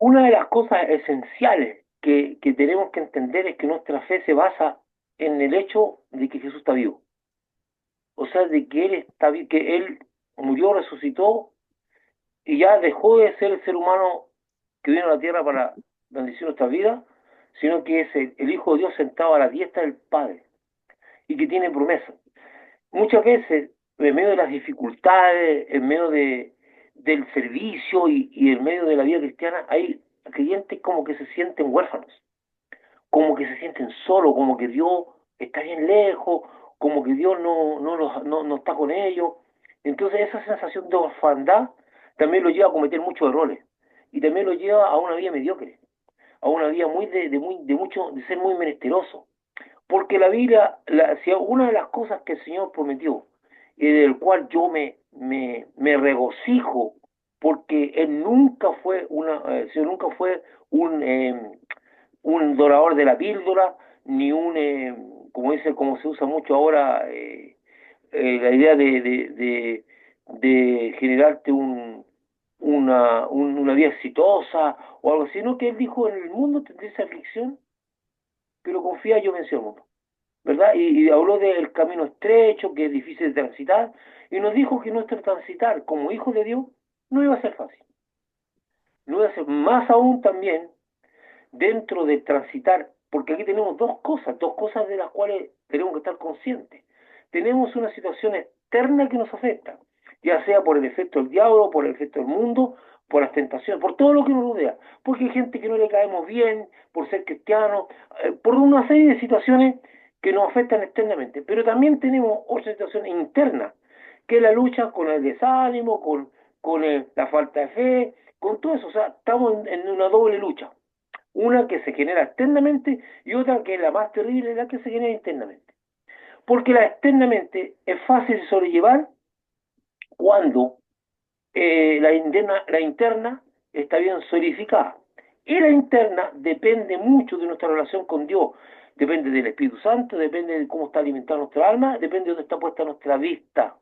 una de las cosas esenciales que tenemos que entender es que nuestra fe se basa en el hecho de que Jesús está vivo. O sea, de que Él está que Él murió, resucitó y ya dejó de ser el ser humano que vino a la tierra para bendecir nuestra vida, sino que es el Hijo de Dios sentado a la diestra del Padre y que tiene promesas. Muchas veces, en medio de las dificultades, en medio del servicio y en medio de la vida cristiana, hay creyentes como que se sienten huérfanos, como que se sienten solos, como que Dios está bien lejos, como que Dios no está con ellos. Entonces esa sensación de orfandad también lo lleva a cometer muchos errores y también lo lleva a una vida mediocre, a una vida muy de ser muy menesteroso. Porque la Biblia, si una de las cosas que el Señor prometió y del cual yo me regocijo, porque Él nunca fue el Señor nunca fue un, un dorador de la píldora, ni como se usa mucho ahora, la idea de generarte una vida exitosa o algo así, sino que Él dijo, en el mundo tendréis aflicción, pero confía, yo vencí al mundo. ¿Verdad? Y habló del camino estrecho, que es difícil de transitar, y nos dijo que nuestro transitar como hijos de Dios no iba a ser fácil. No iba a ser más aún también dentro de transitar, porque aquí tenemos dos cosas de las cuales tenemos que estar conscientes. Tenemos una situación externa que nos afecta, ya sea por el efecto del diablo, por el efecto del mundo, por las tentaciones, por todo lo que nos rodea, porque hay gente que no le caemos bien, por ser cristiano, por una serie de situaciones que nos afectan externamente. Pero también tenemos otra situación interna, que es la lucha con el desánimo, con la falta de fe, con todo eso. O sea, estamos en una doble lucha. Una que se genera externamente y otra que es la más terrible, la que se genera internamente. Porque la externamente es fácil de sobrellevar cuando la interna está bien solidificada. Y la interna depende mucho de nuestra relación con Dios. Depende del Espíritu Santo, depende de cómo está alimentada nuestra alma, depende de dónde está puesta nuestra vista.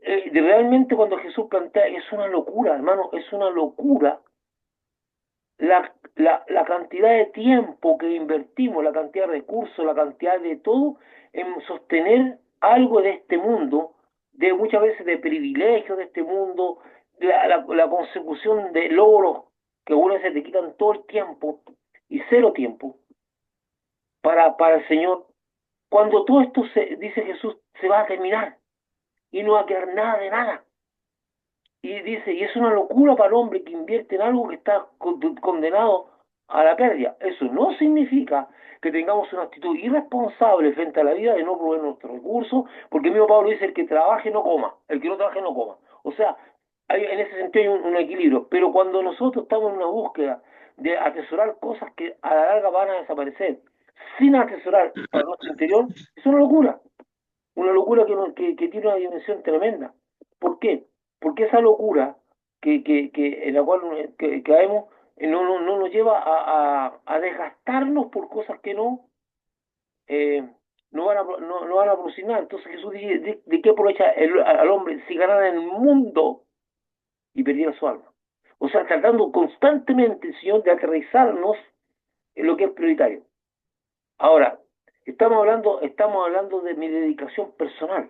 Realmente cuando Jesús plantea, es una locura, hermano, es una locura la cantidad de tiempo que invertimos, la cantidad de recursos, la cantidad de todo en sostener algo de este mundo, de muchas veces de privilegios de este mundo, la consecución de logros que algunas veces te quitan todo el tiempo y cero tiempo para el Señor. Cuando todo esto, dice Jesús, se va a terminar y no va a quedar nada de nada. Y dice, y es una locura para el hombre que invierte en algo que está condenado a la pérdida. Eso no significa que tengamos una actitud irresponsable frente a la vida de no proveer nuestros recursos, porque el mismo Pablo dice, el que trabaje no coma, el que no trabaje no coma. O sea, en ese sentido hay un equilibrio, pero cuando nosotros estamos en una búsqueda de atesorar cosas que a la larga van a desaparecer, sin atesorar para nuestro interior, es una locura que tiene una dimensión tremenda. ¿Por qué? Porque esa locura en la cual caemos no nos lleva a desgastarnos por cosas que eh, no van a producir nada. Entonces Jesús dice, ¿de qué aprovecha al hombre si ganara el mundo y perdiera su alma? O sea, tratando constantemente el Señor de aterrizarnos en lo que es prioritario. Ahora, estamos hablando de mi dedicación personal,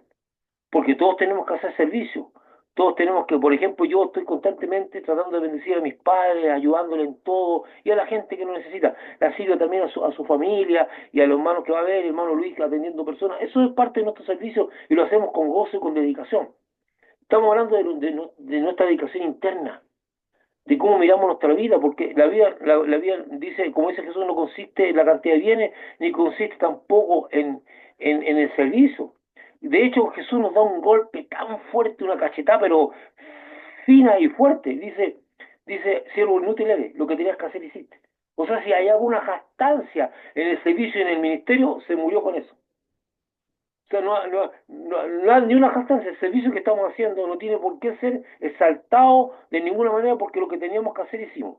porque todos tenemos que hacer servicio, todos tenemos que, por ejemplo, yo estoy constantemente tratando de bendecir a mis padres, ayudándole en todo, y a la gente que lo necesita, la sirvo también a su familia y a los hermanos que va a ver, el hermano Luis atendiendo personas, eso es parte de nuestro servicio y lo hacemos con gozo y con dedicación. Estamos hablando de nuestra dedicación interna, de cómo miramos nuestra vida, porque la vida dice, como dice Jesús, no consiste en la cantidad de bienes, ni consiste tampoco en el servicio. De hecho, Jesús nos da un golpe tan fuerte, una cachetada, pero fina y fuerte. Dice, siervo inútil eres, lo que tenías que hacer hiciste. O sea, si hay alguna jactancia en el servicio y en el ministerio, se murió con eso. O sea, no hay ni una jactancia. El servicio que estamos haciendo no tiene por qué ser exaltado de ninguna manera porque lo que teníamos que hacer hicimos.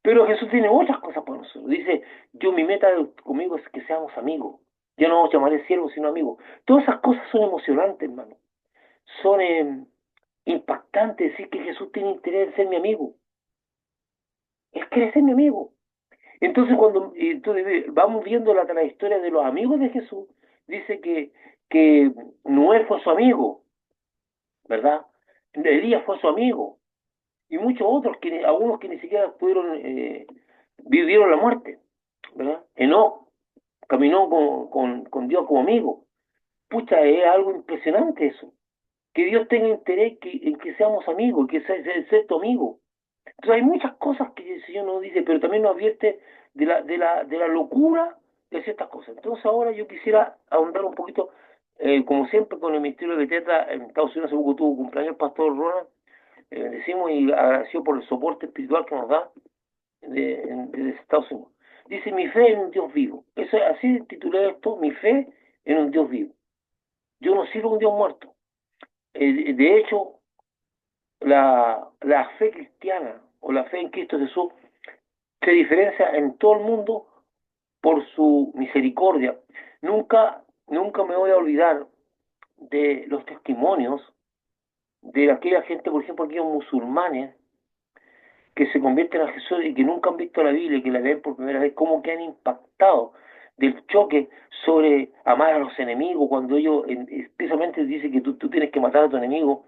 Pero Jesús tiene otras cosas para nosotros. Dice, yo mi meta conmigo es que seamos amigos. Yo no os llamaré siervos, sino amigos. Todas esas cosas son emocionantes, hermano. Son impactantes decir que Jesús tiene interés en ser mi amigo. es que ser mi amigo. Entonces, vamos viendo la trayectoria de los amigos de Jesús, dice que Noé fue su amigo, ¿verdad? Elías fue su amigo, y muchos otros, algunos que ni siquiera pudieron, vivieron la muerte, ¿verdad? Enoc caminó con Dios como amigo. Pucha, es algo impresionante eso, que Dios tenga interés en que seamos amigos, que sea tu amigo. Entonces hay muchas cosas que el Señor nos dice, pero también nos advierte de la locura de ciertas cosas. Entonces ahora yo quisiera ahondar un poquito, como siempre, con el Ministerio de Beteta. En Estados Unidos hace poco tuvo cumpleaños el pastor Ronald, bendecimos y agradecido por el soporte espiritual que nos da desde Estados Unidos. Dice, mi fe en un Dios vivo. Eso, así titulé esto, mi fe en un Dios vivo. Yo no sirvo a un Dios muerto. De hecho, la fe cristiana o la fe en Cristo Jesús se diferencia en todo el mundo por su misericordia. Nunca me voy a olvidar de los testimonios de aquella gente, por ejemplo, aquellos musulmanes que se convierten a Jesús y que nunca han visto la Biblia y que la ven por primera vez, cómo que han impactado del choque sobre amar a los enemigos, cuando ellos especialmente dicen que tú tienes que matar a tu enemigo,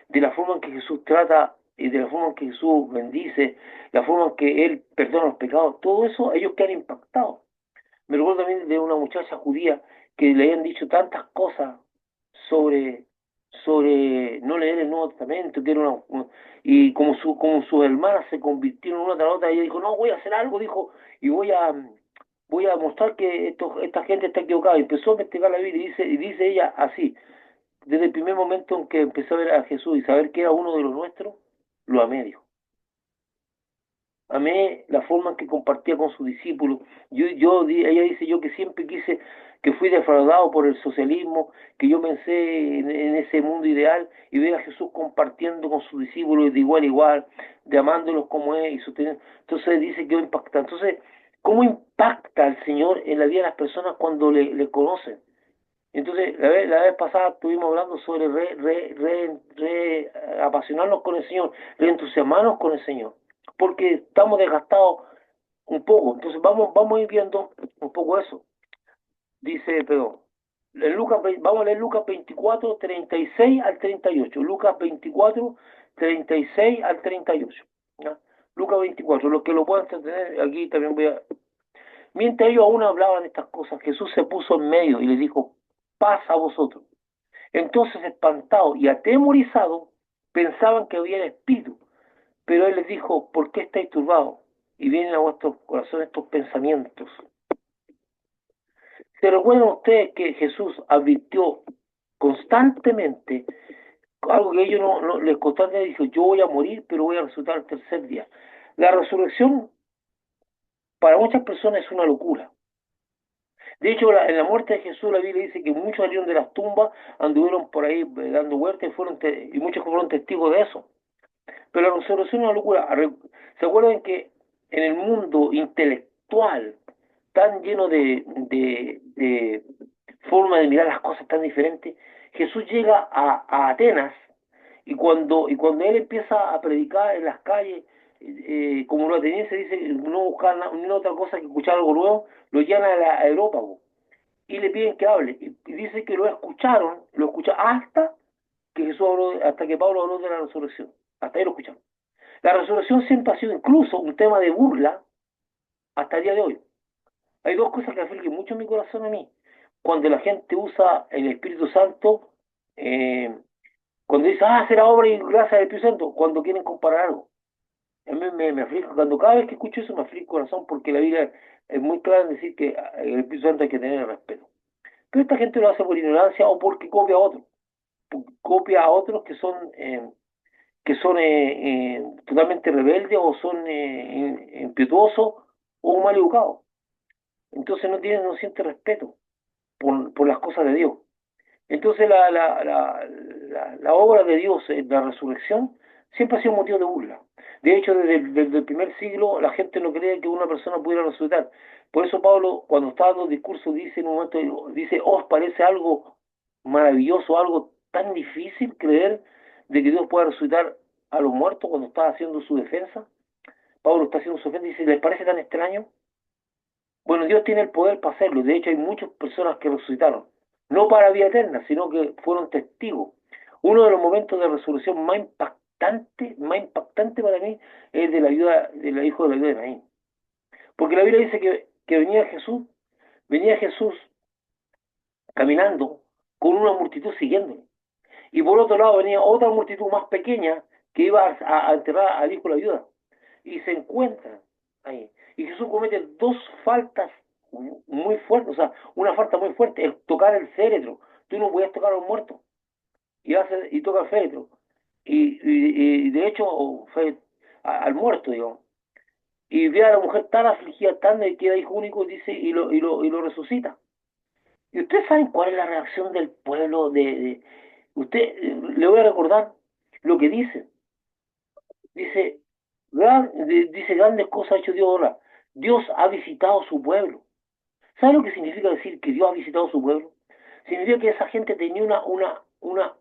de la forma en que Jesús trata y de la forma en que Jesús bendice, la forma en que Él perdona los pecados, todo eso ellos quedan impactados. Me recuerdo también de una muchacha judía que le habían dicho tantas cosas sobre, sobre no leer el Nuevo Testamento, que era y como sus hermanas se convirtieron una tras otra, ella dijo, no, voy a hacer algo, dijo, y voy a mostrar que esta gente está equivocada. Y empezó a investigar la Biblia y dice ella así, desde el primer momento en que empezó a ver a Jesús y saber que era uno de los nuestros, lo amé, dijo. Amé la forma en que compartía con sus discípulos. Ella dice, yo que siempre quise, que fui defraudado por el socialismo, que yo pensé en ese mundo ideal y ver a Jesús compartiendo con sus discípulos de igual a igual, de amándolos como es y sosteniendo. Entonces dice que impacta. Entonces, ¿cómo impacta el Señor en la vida de las personas cuando le conocen? Entonces, la vez pasada estuvimos hablando sobre apasionarnos con el Señor, reentusiasmarnos con el Señor, porque estamos desgastados un poco. Entonces, vamos a ir viendo un poco eso. Dice, perdón, vamos a leer Lucas 24, 36 al 38. Lucas 24, 36 al 38. ¿Ya? Lucas 24, los que lo puedan entender, aquí también voy a... Mientras ellos aún hablaban estas cosas, Jesús se puso en medio y les dijo, paz a vosotros. Entonces, espantados y atemorizados, pensaban que había espíritu, pero él les dijo, ¿por qué estáis turbados? Y vienen a vuestros corazones estos pensamientos. ¿Se recuerdan ustedes que Jesús advirtió constantemente algo que ellos no les constantemente dijo, yo voy a morir, pero voy a resucitar el tercer día? La resurrección para muchas personas es una locura. De hecho, en la muerte de Jesús, la Biblia dice que muchos salieron de las tumbas, anduvieron por ahí dando vueltas y muchos fueron testigos de eso. Pero la resurrección es una locura. ¿Se acuerdan que en el mundo intelectual, tan lleno de forma de mirar las cosas tan diferentes, Jesús llega a Atenas y cuando él empieza a predicar en las calles, como los atenienses dicen, no buscar ni otra cosa que escuchar algo nuevo, lo llevan a Europa y le piden que hable. Y dice que lo escucharon hasta que Pablo habló de la resurrección. Hasta ahí lo escucharon. La resurrección siempre ha sido incluso un tema de burla hasta el día de hoy. Hay dos cosas que afligen mucho mi corazón a mí. Cuando la gente usa el Espíritu Santo, eh, cuando dice, será obra y gracia del Espíritu Santo, cuando quieren comparar algo. A mí me aflige, cuando cada vez que escucho eso me aflige el corazón porque la Biblia es muy clara en decir que el Espíritu Santo hay que tener el respeto. Pero esta gente lo hace por ignorancia o porque copia a otros que son totalmente rebeldes o son impetuosos o mal educados. Entonces no siente respeto por las cosas de Dios. Entonces la obra de Dios en la resurrección siempre ha sido un motivo de burla. De hecho, desde el primer siglo la gente no creía que una persona pudiera resucitar. Por eso Pablo, cuando está dando el discurso, dice en un momento, dice, ¿os parece algo maravilloso, algo tan difícil creer de que Dios pueda resucitar a los muertos cuando está haciendo su defensa? Pablo está haciendo su ofrenda y dice, ¿les parece tan extraño? Bueno, Dios tiene el poder para hacerlo. De hecho, hay muchas personas que resucitaron. No para vida eterna, sino que fueron testigos. Uno de los momentos de resurrección más impactante para mí es de la vida del hijo de la viuda de Naín. Porque la Biblia dice que venía Jesús caminando con una multitud siguiéndole. Y por otro lado venía otra multitud más pequeña que iba a enterrar al hijo de la viuda. Y se encuentran ahí. Y Jesús comete dos faltas muy fuertes, o sea, una falta muy fuerte, es tocar el féretro. Tú no puedes tocar a un muerto. Y toca el féretro. Y de hecho, fue al muerto, digamos. Y ve a la mujer tan afligida, tan de que era hijo único, dice, y lo resucita. ¿Y ustedes saben cuál es la reacción del pueblo usted, le voy a recordar lo que dice. Dice, dice, grandes cosas ha hecho Dios ahora. Dios ha visitado su pueblo. ¿Sabe lo que significa decir que Dios ha visitado su pueblo? Significa que esa gente tenía una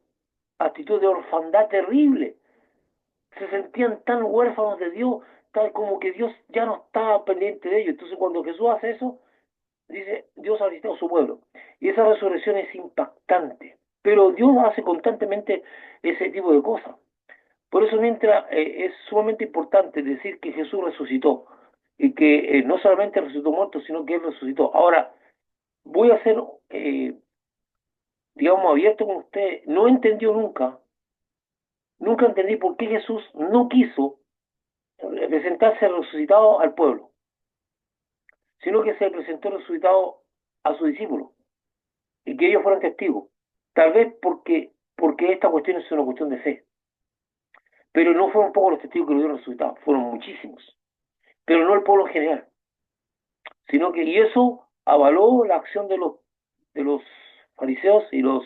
actitud de orfandad terrible. Se sentían tan huérfanos de Dios, tal como que Dios ya no estaba pendiente de ellos. Entonces cuando Jesús hace eso, dice, Dios ha visitado su pueblo. Y esa resurrección es impactante. Pero Dios hace constantemente ese tipo de cosas. Por eso mientras es sumamente importante decir que Jesús resucitó y que no solamente resucitó muerto, sino que Él resucitó. Ahora, voy a ser, digamos, abierto con usted. No entendió nunca entendí por qué Jesús no quiso presentarse resucitado al pueblo, sino que se presentó resucitado a sus discípulos y que ellos fueran testigos. Tal vez porque esta cuestión es una cuestión de fe. Pero no fueron pocos los testigos que lo dieron resucitado, fueron muchísimos. Pero no el pueblo en general, sino que, y eso avaló la acción de los fariseos y los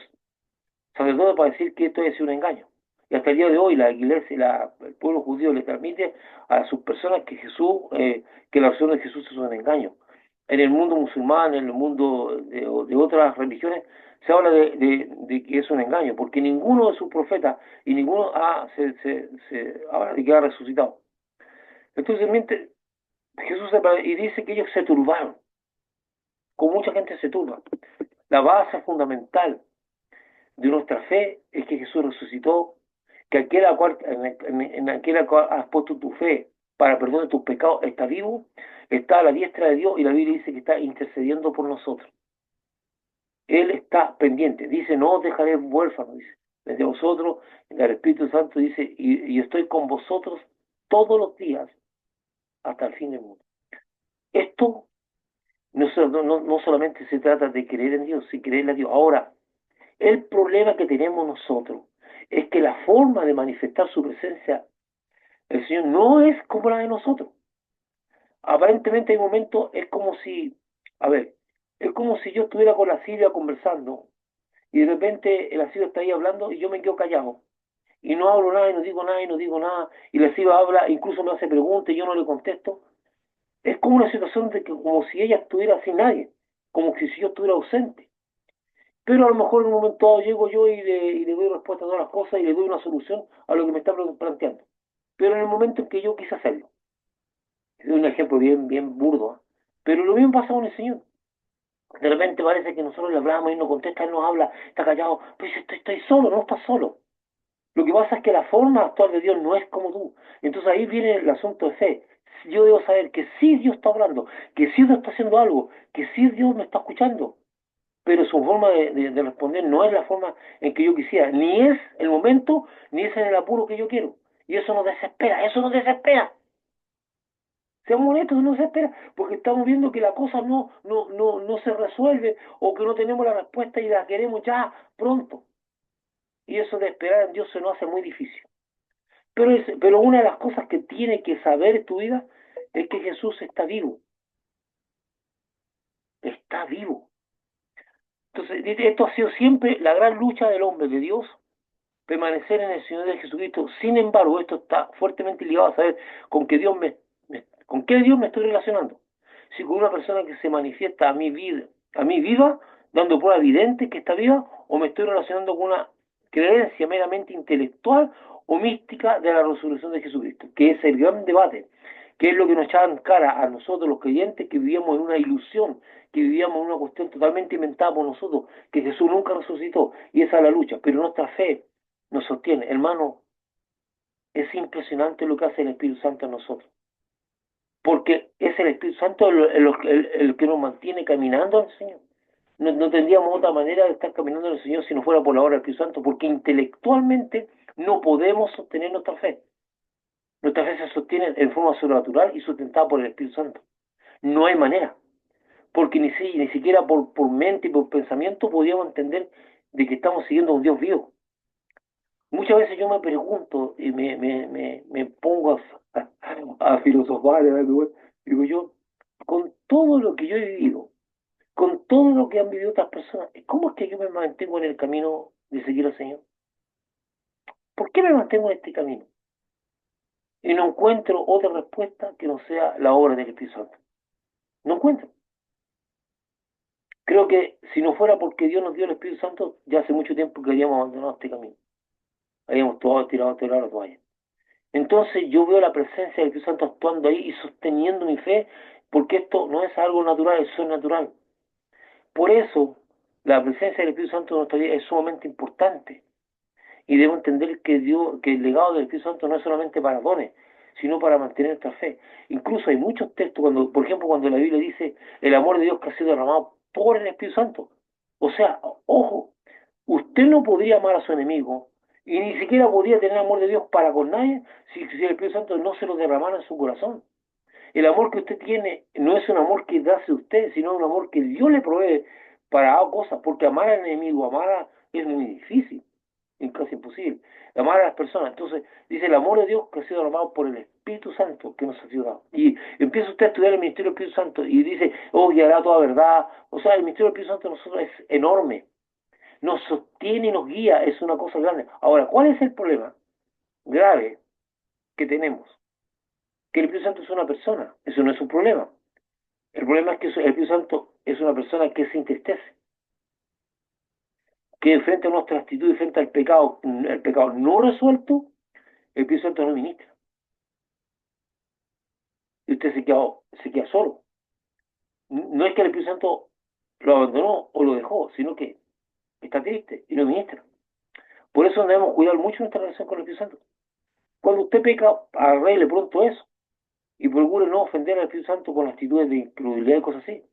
sacerdotes para decir que esto es un engaño. Y hasta el día de hoy la iglesia y el pueblo judío le transmite a sus personas que que la acción de Jesús es un engaño. En el mundo musulmán, en el mundo de otras religiones, se habla de que es un engaño, porque ninguno de sus profetas y ninguno se habla de que ha resucitado. Entonces, mientras y dice que ellos se turbaron, como mucha gente se turba. La base fundamental de nuestra fe es que Jesús resucitó, que en aquel a cual has puesto tu fe para perdón de tus pecados está vivo, está a la diestra de Dios y la Biblia dice que está intercediendo por nosotros. Él está pendiente, dice, no os dejaré huérfanos, dice, desde vosotros, el Espíritu Santo dice, y estoy con vosotros todos los días hasta el fin del mundo. Esto no solamente se trata de creer en Dios, sino creerle a Dios. Ahora, el problema que tenemos nosotros es que la forma de manifestar su presencia del Señor no es como la de nosotros. Aparentemente hay momentos, a ver, es como si yo estuviera con la Silvia conversando y de repente la Silvia está ahí hablando y yo me quedo callado. Y no hablo nada y no digo nada y no digo nada. Y la Silvia habla, incluso me hace preguntas y yo no le contesto. Es como una situación de que como si ella estuviera sin nadie, como que si yo estuviera ausente. Pero a lo mejor en un momento dado llego yo y le doy respuesta a todas las cosas y le doy una solución a lo que me está planteando. Pero en el momento en que yo quise hacerlo, es un ejemplo bien burdo, ¿eh? Pero lo mismo pasa con el Señor. De repente parece que nosotros le hablamos y no contesta, Él nos habla, está callado, pues estoy solo, no estás solo. Lo que pasa es que la forma actual de Dios no es como tú. Entonces ahí viene el asunto de fe. Yo debo saber que sí Dios está hablando, que sí Dios está haciendo algo, que sí Dios me está escuchando, pero su forma de responder no es la forma en que yo quisiera, ni es el momento, ni es en el apuro que yo quiero. Y eso nos desespera. Seamos honestos, nos desespera, porque estamos viendo que la cosa no se resuelve o que no tenemos la respuesta y la queremos ya pronto. Y eso de esperar en Dios se nos hace muy difícil. Pero una de las cosas que tiene que saber tu vida es que Jesús está vivo. Está vivo. Entonces, esto ha sido siempre la gran lucha del hombre, de Dios, permanecer en el Señor de Jesucristo. Sin embargo, esto está fuertemente ligado a saber con qué con qué Dios me estoy relacionando. Si con una persona que se manifiesta a mí viva, dando prueba evidente que está viva, o me estoy relacionando con una creencia meramente intelectual o mística de la resurrección de Jesucristo, que es el gran debate que es lo que nos echaban cara a nosotros los creyentes, que vivíamos en una ilusión, que vivíamos en una cuestión totalmente inventada por nosotros, que Jesús nunca resucitó, y esa es la lucha, pero nuestra fe nos sostiene. Hermano, es impresionante lo que hace el Espíritu Santo en nosotros, porque es el Espíritu Santo el que nos mantiene caminando al Señor. No tendríamos otra manera de estar caminando en el Señor si no fuera por la obra del Espíritu Santo, porque intelectualmente no podemos sostener nuestra fe. Nuestra fe se sostiene en forma sobrenatural y sustentada por el Espíritu Santo. No hay manera, porque ni siquiera por mente y por pensamiento podríamos entender de que estamos siguiendo a un Dios vivo. Muchas veces yo me pregunto y me pongo a filosofar, digo yo, con todo lo que yo he vivido, con todo lo que han vivido otras personas, ¿cómo es que yo me mantengo en el camino de seguir al Señor? ¿Por qué me mantengo en este camino? Y no encuentro otra respuesta que no sea la obra del Espíritu Santo. No encuentro. Creo que si no fuera porque Dios nos dio el Espíritu Santo, ya hace mucho tiempo que habíamos abandonado este camino. Habíamos todos tirado la toalla. Entonces yo veo la presencia del Espíritu Santo actuando ahí y sosteniendo mi fe, porque esto no es algo natural, es sobrenatural. Por eso, la presencia del Espíritu Santo en nuestra vida es sumamente importante. Y debo entender que Dios, que el legado del Espíritu Santo no es solamente para dones, sino para mantener nuestra fe. Incluso hay muchos textos, cuando, por ejemplo, cuando la Biblia dice el amor de Dios que ha sido derramado por el Espíritu Santo. O sea, ojo, usted no podría amar a su enemigo y ni siquiera podría tener amor de Dios para con nadie si el Espíritu Santo no se lo derramara en su corazón. El amor que usted tiene no es un amor que hace usted, sino un amor que Dios le provee para cosas, porque amar al enemigo, es muy difícil, es casi imposible. Amar a las personas, entonces dice el amor de Dios que ha sido derramado por el Espíritu Santo que nos ha sido dado. Y empieza usted a estudiar el ministerio del Espíritu Santo y dice, oh, guiará toda verdad. O sea, el ministerio del Espíritu Santo de nosotros es enorme, nos sostiene y nos guía, es una cosa grande. Ahora, ¿cuál es el problema grave que tenemos? Que el Espíritu Santo es una persona, eso no es un problema. El problema es que el Espíritu Santo es una persona que se entristece, que frente a nuestra actitud y frente al pecado, el pecado no resuelto, el Espíritu Santo no ministra. Y usted se queda solo. No es que el Espíritu Santo lo abandonó o lo dejó, sino que está triste y no ministra. Por eso debemos cuidar mucho nuestra relación con el Espíritu Santo. Cuando usted peca, arregle pronto eso y procure no ofender al Espíritu Santo con actitudes de incredulidad y cosas así.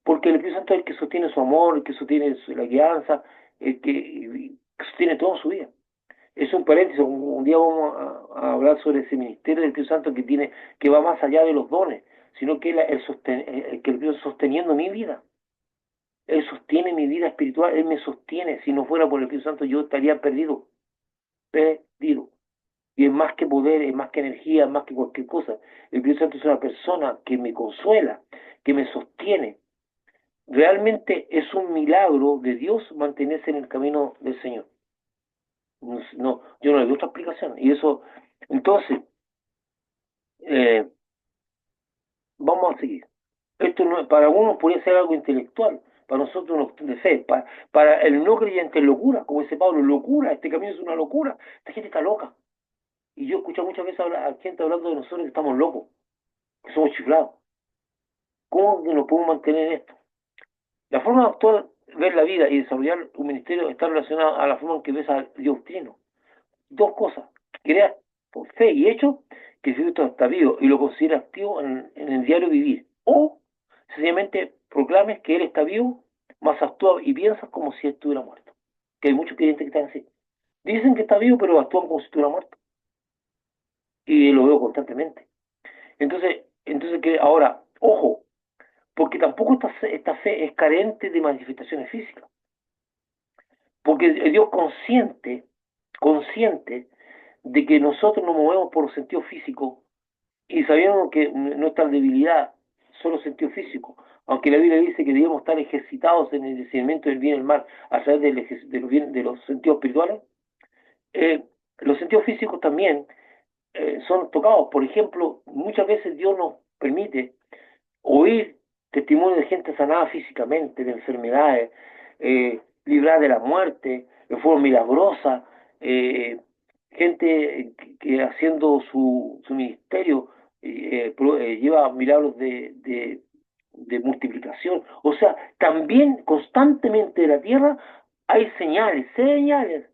Porque el Espíritu Santo es el que sostiene su amor, el que sostiene la guianza, el que sostiene toda su vida. Es un paréntesis, un día vamos a hablar sobre ese ministerio del Espíritu Santo que va más allá de los dones, sino que que el Espíritu sosteniendo mi vida. Él sostiene mi vida espiritual, Él me sostiene. Si no fuera por el Espíritu Santo yo estaría perdido, perdido. Y es más que poder, es más que energía, es más que cualquier cosa. El Espíritu Santo es una persona que me consuela, que me sostiene. Realmente es un milagro de Dios mantenerse en el camino del Señor. No, yo no le doy otra explicación. Y eso, entonces, eh, vamos a seguir. Esto no, para algunos podría ser algo intelectual, para nosotros no de fe, para el no creyente es locura, como dice Pablo, locura, este camino es una locura, esta gente está loca. Y yo escucho muchas veces a gente hablando de nosotros que estamos locos, que somos chiflados. ¿Cómo que nos podemos mantener en esto? La forma de actuar, ver la vida y desarrollar un ministerio está relacionada a la forma en que ves a Dios Trino. Dos cosas: creas por fe y hecho que Cristo está vivo y lo considera activo en el diario vivir, o sencillamente proclames que Él está vivo, más actúa y piensas como si Él estuviera muerto. Que hay muchos creyentes que están así. Dicen que está vivo, pero actúan como si estuviera muerto. Y lo veo constantemente. Entonces que ahora, ojo, porque tampoco esta fe es carente de manifestaciones físicas. Porque Dios consciente de que nosotros nos movemos por los sentidos físicos y sabiendo que nuestra debilidad son los sentidos físicos, aunque la Biblia dice que debemos estar ejercitados en el discernimiento del bien y el mal a través de los sentidos espirituales, eh, los sentidos físicos también son tocados. Por ejemplo, muchas veces Dios nos permite oír testimonio de gente sanada físicamente, de enfermedades, librada de la muerte, de forma milagrosa, gente que haciendo su ministerio lleva milagros de multiplicación. O sea, también constantemente de la tierra hay señales, señales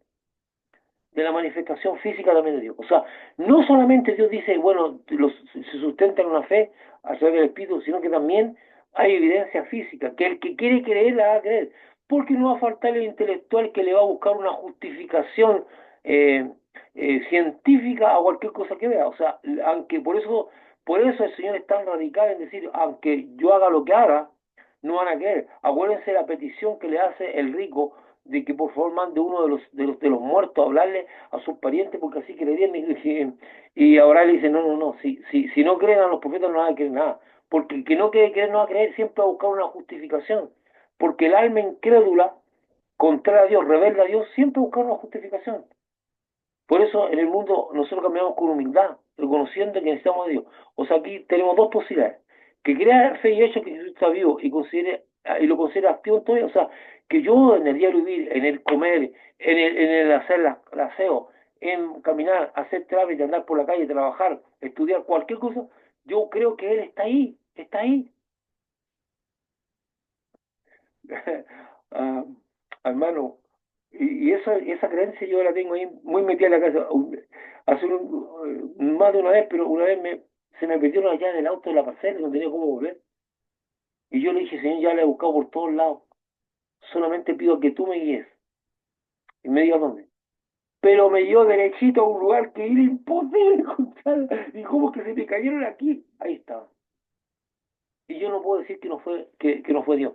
de la manifestación física también de Dios. O sea, no solamente Dios dice, bueno, se sustenta en una fe a través del Espíritu, sino que también hay evidencia física, que el que quiere creer la va a creer, porque no va a faltar el intelectual que le va a buscar una justificación eh, científica a cualquier cosa que vea. O sea, aunque por eso el Señor es tan radical en decir, aunque yo haga lo que haga, no van a creer. Acuérdense la petición que le hace el rico de que por favor mande uno de los muertos a hablarle a sus parientes porque así creerían y ahora le dice no, si no creen a los profetas no van a creer nada, porque el que no quiere creer no va a creer, siempre va a buscar una justificación, porque el alma incrédula, contraria a Dios, rebelde a Dios, siempre busca una justificación. Por eso en el mundo nosotros caminamos con humildad, reconociendo que necesitamos a Dios. O sea, aquí tenemos dos posibilidades. Que crea fe y hecho que Jesús está vivo y lo considere activo todavía. O sea, que yo en el diario vivir, en el comer, en el hacer el aseo, en caminar, hacer trámite, andar por la calle, trabajar, estudiar, cualquier cosa, yo creo que Él está ahí, está ahí. Ah, hermano, y esa creencia yo la tengo ahí muy metida en la casa. Más de una vez, pero una vez se me perdió la llave del auto de la parcela y no tenía cómo volver. Y yo le dije, Señor, ya la he buscado por todos lados. Solamente pido que tú me guíes y me digas dónde. Pero me dio derechito a un lugar que era imposible encontrarla. Y como que se me cayeron aquí. Ahí estaba. Y yo no puedo decir que no fue Dios.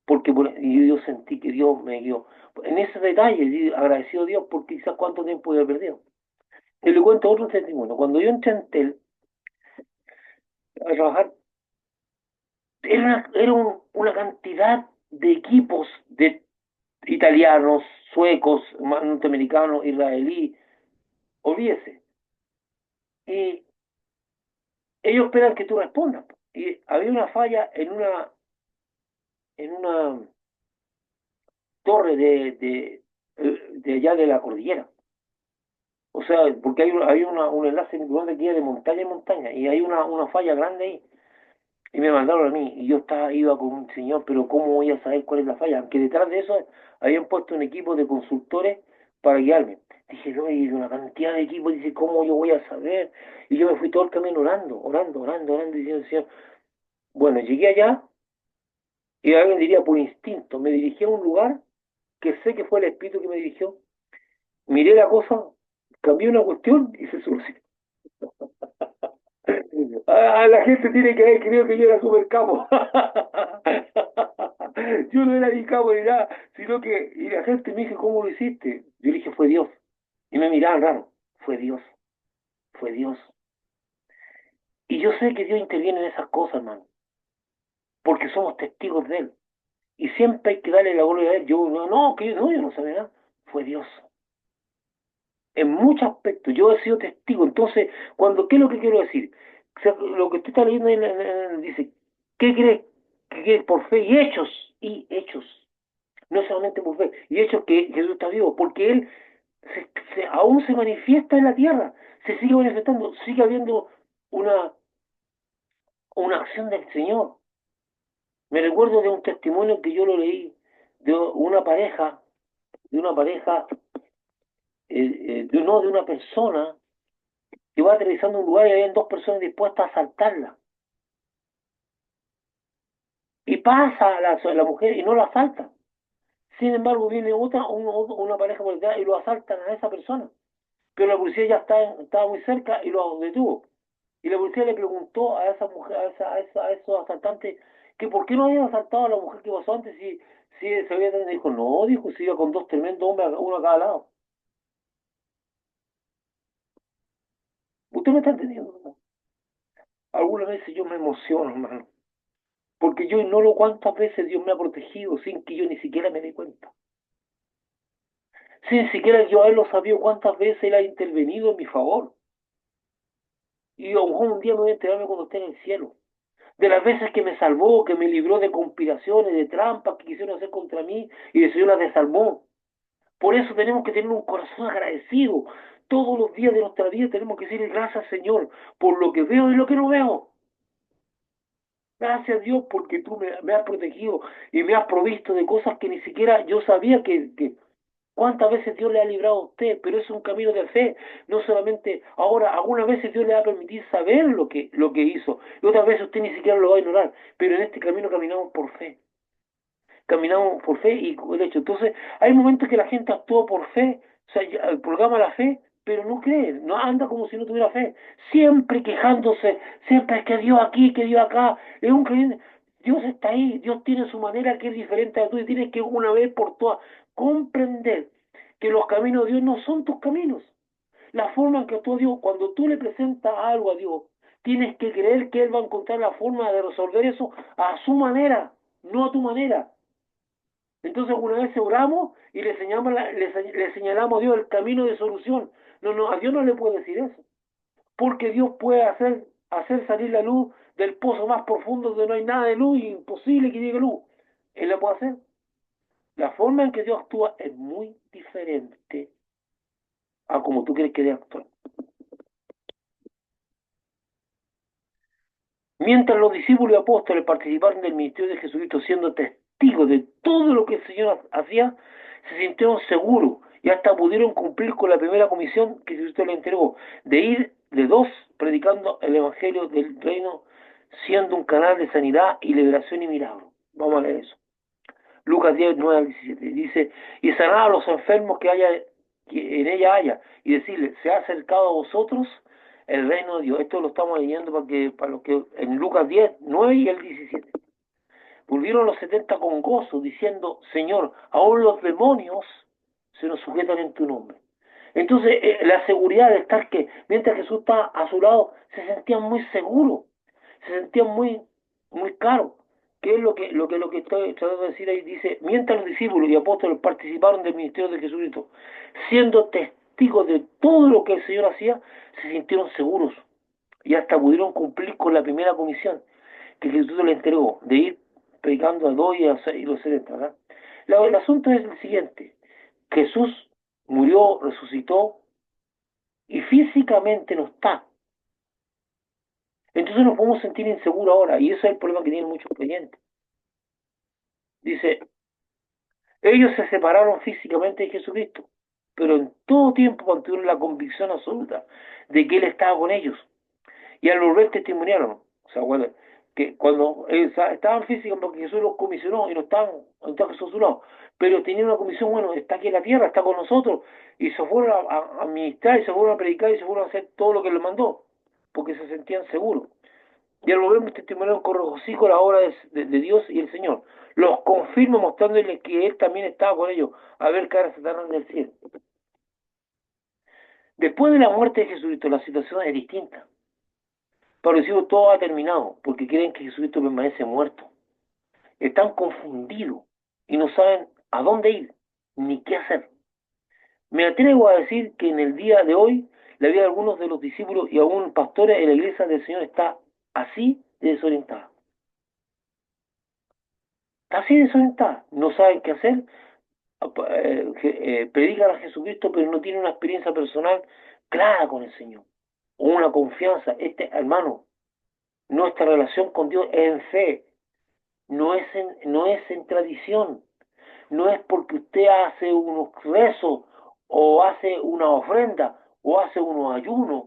Porque y yo sentí que Dios me guió. En ese detalle, y agradecido a Dios porque quizás cuánto tiempo había perdido. Y le cuento otro testimonio. Cuando yo entré en Tel a trabajar, era una cantidad de equipos de italianos, suecos, norteamericanos, israelí, olvídese. Y ellos esperan que tú respondas. Y había una falla en una torre de allá de la cordillera. O sea, porque hay un enlace microondas que iba de montaña en montaña y hay una falla grande ahí. Y me mandaron a mí y yo iba con un señor, pero ¿cómo voy a saber cuál es la falla? Aunque detrás de eso habían puesto un equipo de consultores para guiarme. Dije, no, hay una cantidad de equipos, dice, ¿cómo yo voy a saber? Y yo me fui todo el camino orando, orando, orando, orando, diciendo, Señor, bueno, llegué allá y alguien diría por instinto, me dirigí a un lugar que sé que fue el espíritu que me dirigió, miré la cosa, cambié una cuestión y se solucionó. La gente tiene que haber creído que yo era super capo. Yo no era ni capo ni nada, sino que, y la gente me dice, ¿cómo lo hiciste? Yo le dije, fue Dios. Y me miraban raro, fue Dios, fue Dios. Y yo sé que Dios interviene en esas cosas, hermano, porque somos testigos de Él. Y siempre hay que darle la gloria a Él. Yo no sabía nada. Fue Dios. En muchos aspectos, yo he sido testigo. Entonces, ¿qué es lo que quiero decir? O sea, lo que usted está leyendo dice, ¿qué crees? ¿Qué crees por fe? Y hechos, no solamente por fe, y hechos que Jesús está vivo, porque Él aún se manifiesta en la tierra, se sigue manifestando, sigue habiendo una, una acción del Señor. Me recuerdo de un testimonio que yo lo leí de una pareja, no, de una persona que va aterrizando un lugar y habían dos personas dispuestas a asaltarla. Y pasa la mujer y no la asalta. Sin embargo, viene una pareja por detrás y lo asaltan a esa persona. Pero la policía ya estaba muy cerca y lo detuvo. Y la policía le preguntó a esa mujer, a esos asaltantes, que por qué no habían asaltado a la mujer que pasó antes si se había tenido. Dijo, no, dijo, si iba con dos tremendos hombres, uno a cada lado. Usted me está entendiendo, ¿no? Algunas veces yo me emociono, hermano, porque yo ignoro cuántas veces Dios me ha protegido sin que yo ni siquiera me dé cuenta. Sin siquiera yo haberlo sabido cuántas veces Él ha intervenido en mi favor. Y a lo mejor un día me voy a enterarme cuando esté en el cielo. De las veces que me salvó, que me libró de conspiraciones, de trampas que quisieron hacer contra mí y el Señor las desarmó. Por eso tenemos que tener un corazón agradecido. Todos los días de nuestra vida tenemos que decir gracias, Señor, por lo que veo y lo que no veo. Gracias, Dios, porque tú me has protegido y me has provisto de cosas que ni siquiera yo sabía que cuántas veces Dios le ha librado a usted, pero es un camino de fe. No solamente ahora, algunas veces Dios le va a permitir saber lo que hizo, y otras veces usted ni siquiera lo va a ignorar, pero en este camino caminamos por fe. Caminamos por fe y de hecho, entonces hay momentos que la gente actúa por fe, o sea, programa la fe, pero no cree, no anda como si no tuviera fe, siempre quejándose, siempre es que Dios aquí, que Dios acá, es un creyente. Dios está ahí, Dios tiene su manera que es diferente a la tuya, y tienes que una vez por todas comprender que los caminos de Dios no son tus caminos. La forma en que actúa Dios, cuando tú le presentas algo a Dios, tienes que creer que Él va a encontrar la forma de resolver eso a su manera, no a tu manera. Entonces una vez oramos y le señalamos a Dios el camino de solución. No, no, a Dios no le puede decir eso. Porque Dios puede hacer salir la luz del pozo más profundo donde no hay nada de luz y imposible que llegue luz. Él la puede hacer. La forma en que Dios actúa es muy diferente a como tú crees que Dios actúa. Mientras los discípulos y apóstoles participaron del ministerio de Jesucristo siendo testigos de todo lo que el Señor hacía, se sintieron seguros y hasta pudieron cumplir con la primera comisión que Jesucristo le entregó, de ir de dos predicando el Evangelio del Reino, siendo un canal de sanidad y liberación y milagro. Vamos a leer eso. Lucas 10, 9 al 17. Dice, y sanar a los enfermos que en ella haya, y decirle, se ha acercado a vosotros el reino de Dios. Esto lo estamos leyendo para los que en Lucas 10, 9 y el 17. Volvieron los 70 con gozo, diciendo, Señor, aún los demonios se nos sujetan en tu nombre. Entonces, la seguridad de estar que, mientras Jesús está a su lado, se sentían muy seguros, se sentían muy caros. ¿Qué es lo que estoy tratando de decir ahí? Dice, mientras los discípulos y apóstoles participaron del ministerio de Jesucristo, siendo testigos de todo lo que el Señor hacía, se sintieron seguros y hasta pudieron cumplir con la primera comisión que Jesús le entregó, de ir predicando a dos y los 70, ¿verdad? El asunto es el siguiente, Jesús murió, resucitó y físicamente no está. Entonces nos podemos sentir inseguros ahora y ese es el problema que tienen muchos creyentes. Dice, ellos se separaron físicamente de Jesucristo, pero en todo tiempo mantuvieron la convicción absoluta de que Él estaba con ellos. Y al volver testimoniaron, o sea, bueno, que cuando estaban físicos porque Jesús los comisionó y no estaban Jesús a su lado, pero tenían una comisión, bueno, está aquí en la tierra, está con nosotros, y se fueron a ministrar, y se fueron a predicar, y se fueron a hacer todo lo que les mandó, porque se sentían seguros. Y al volver testimoniaron con regocijo la obra de Dios y el Señor. Los confirma mostrándoles que Él también estaba con ellos, a ver caer a Satanás del cielo. Después de la muerte de Jesucristo, la situación es distinta. Para los discípulos todo ha terminado, porque creen que Jesucristo permanece muerto. Están confundidos y no saben a dónde ir ni qué hacer. Me atrevo a decir que en el día de hoy la vida de algunos de los discípulos y aún pastores en la iglesia del Señor está así de desorientada. Está así desorientada. No saben qué hacer. Predican a Jesucristo, pero no tienen una experiencia personal clara con el Señor. O una confianza. Hermano, nuestra relación con Dios es en fe. No es en tradición, no es porque usted hace unos rezos o hace una ofrenda o hace unos ayunos.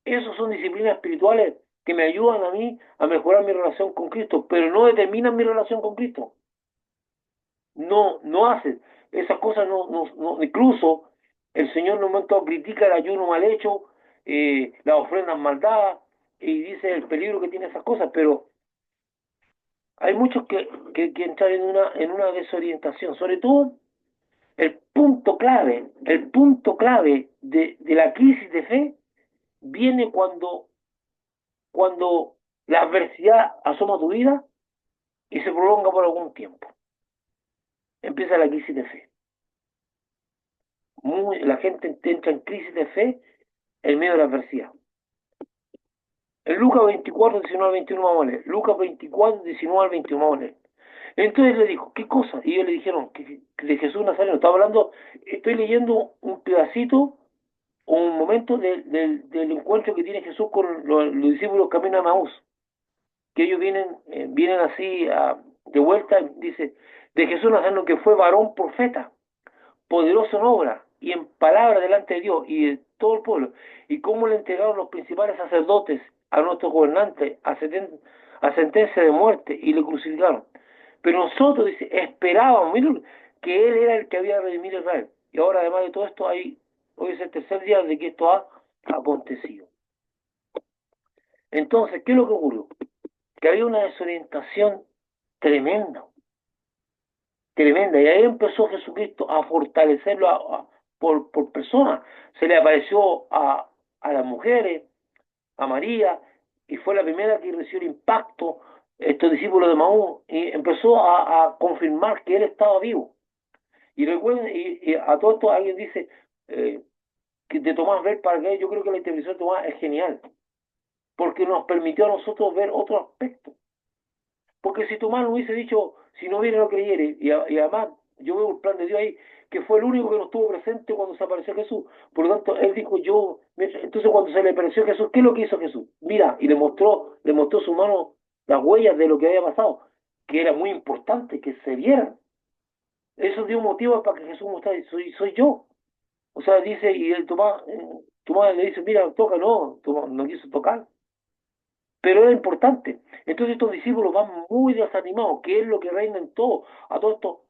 Esos son disciplinas espirituales que me ayudan a mí a mejorar mi relación con Cristo, pero no determinan mi relación con Cristo. No hacen. Esas cosas incluso el Señor en un momento critica el ayuno mal hecho, las ofrendas mal dadas, y dice el peligro que tiene esas cosas, pero hay muchos que entran en una desorientación, sobre todo el punto clave de la crisis de fe viene cuando la adversidad asoma tu vida y se prolonga por algún tiempo. Empieza la crisis de fe. La gente entra en crisis de fe en medio de la adversidad. En Lucas 24, 19 al 21 vamos a leer. Lucas 24, 19 al 21 vamos a leer. Entonces le dijo, ¿qué cosa? Y ellos le dijeron, que de Jesús Nazareno. Estaba hablando, estoy leyendo un pedacito un momento del encuentro que tiene Jesús con los discípulos camino a Maús, que ellos vienen así de vuelta, dice, de Jesús Nazareno, que fue varón profeta, poderoso en obra y en palabra delante de Dios y de todo el pueblo, y cómo le entregaron los principales sacerdotes a nuestros gobernantes a sentencia de muerte y le crucificaron. Pero nosotros, dice, esperábamos, miren, que Él era el que había redimido a Israel. Y ahora, además de todo esto, hoy es el tercer día de que esto ha acontecido. Entonces, ¿qué es lo que ocurrió? Que había una desorientación tremenda, tremenda. Y ahí empezó Jesucristo a fortalecerlo por personas. Se le apareció a las mujeres, a María, y fue la primera que recibió el impacto, estos discípulos de Maús, y empezó a confirmar que él estaba vivo. Y recuerden, y a todo esto alguien dice eh, que de Tomás ver para qué, yo creo que la intervención de Tomás es genial, porque nos permitió a nosotros ver otro aspecto. Porque si Tomás no hubiese dicho, si no viene no creyere, y además yo veo el plan de Dios ahí, que fue el único que no estuvo presente cuando se apareció Jesús. Por lo tanto, él dijo, entonces cuando se le apareció Jesús, ¿qué es lo que hizo Jesús? Mira, y le mostró su mano las huellas de lo que había pasado, que era muy importante que se vieran. Eso dio motivo para que Jesús mostrara, soy yo. O sea, dice, y el Tomás le dice, mira, toca, no, Tomás no quiso tocar, pero era importante. Entonces estos discípulos van muy desanimados, que es lo que reina en todo. A todo esto,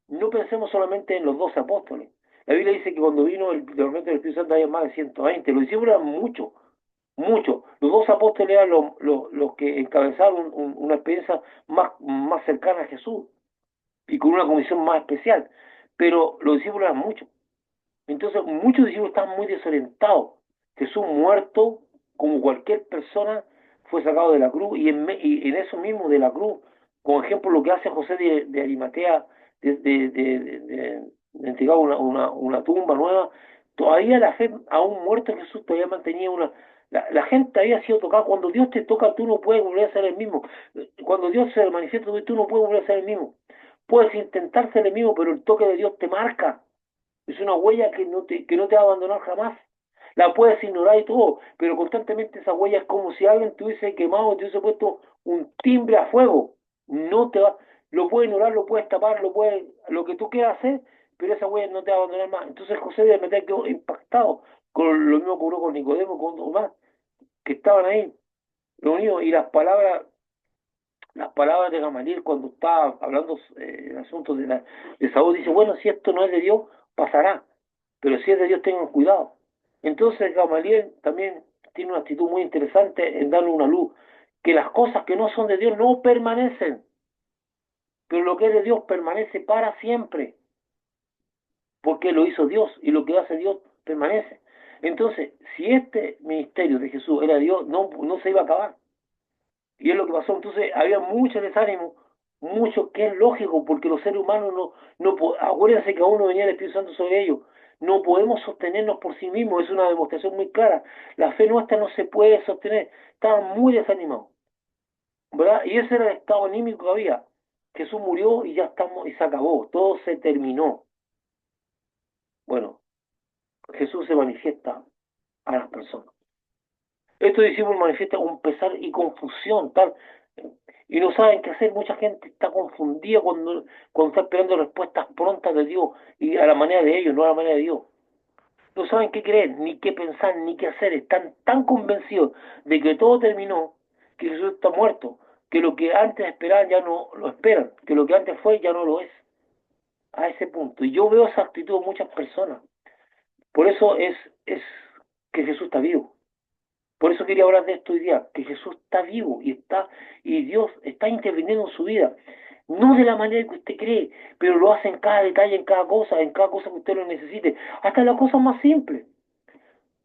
no pensemos solamente en los 12 apóstoles. La Biblia dice que cuando vino el tormento del Espíritu Santo había más de 120. Los discípulos eran muchos, muchos. Los 12 apóstoles eran los que encabezaron una experiencia más cercana a Jesús y con una comisión más especial. Pero los discípulos eran muchos. Entonces, muchos discípulos estaban muy desorientados. Jesús muerto, como cualquier persona, fue sacado de la cruz y en eso mismo de la cruz, como ejemplo lo que hace José de Arimatea, de entregar una tumba nueva, todavía la fe, aún muerto Jesús, todavía mantenía la gente había sido tocada. Cuando Dios te toca, tú no puedes volver a ser el mismo. Cuando Dios se manifiesta, tú no puedes volver a ser el mismo. Puedes intentar ser el mismo, pero el toque de Dios te marca. Es una huella que no te va a abandonar jamás. La puedes ignorar y todo, pero constantemente esa huella es como si alguien te hubiese quemado, te hubiese puesto un timbre a fuego. No te va, lo puedes ignorar, lo puedes tapar, lo que tú quieras hacer, pero esa huella no te va a abandonar más. Entonces José de Arimatea quedó impactado con lo mismo que ocurrió con Nicodemo, con Tomás, que estaban ahí reunidos, y las palabras de Gamaliel cuando está hablando el asunto de Saúl, dice, bueno, si esto no es de Dios, pasará, pero si es de Dios, tengan cuidado. Entonces Gamaliel también tiene una actitud muy interesante en darle una luz, que las cosas que no son de Dios no permanecen, pero lo que es de Dios permanece para siempre, porque lo hizo Dios y lo que hace Dios permanece. Entonces, si este ministerio de Jesús era Dios, no se iba a acabar. Y es lo que pasó. Entonces había mucho desánimo, mucho que es lógico, porque los seres humanos acuérdense que aún no venía el Espíritu Santo sobre ellos. No podemos sostenernos por sí mismos, es una demostración muy clara. La fe nuestra no se puede sostener. Estaban muy desanimados, ¿verdad? Y ese era el estado anímico que había. Jesús murió y ya estamos, y se acabó, todo se terminó. Bueno, Jesús se manifiesta a las personas. Estos discípulos manifiestan un pesar y confusión, tal, y no saben qué hacer. Mucha gente está confundida cuando está esperando respuestas prontas de Dios y a la manera de ellos, no a la manera de Dios. No saben qué creer, ni qué pensar, ni qué hacer. Están tan convencidos de que todo terminó, que Jesús está muerto, que lo que antes esperaban ya no lo esperan, que lo que antes fue ya no lo es. A ese punto. Y yo veo esa actitud en muchas personas. Por eso es que Jesús está vivo. Por eso quería hablar de esto hoy día, que Jesús está vivo y Dios está interviniendo en su vida. No de la manera que usted cree, pero lo hace en cada detalle, en cada cosa que usted lo necesite. Hasta la cosa más simple,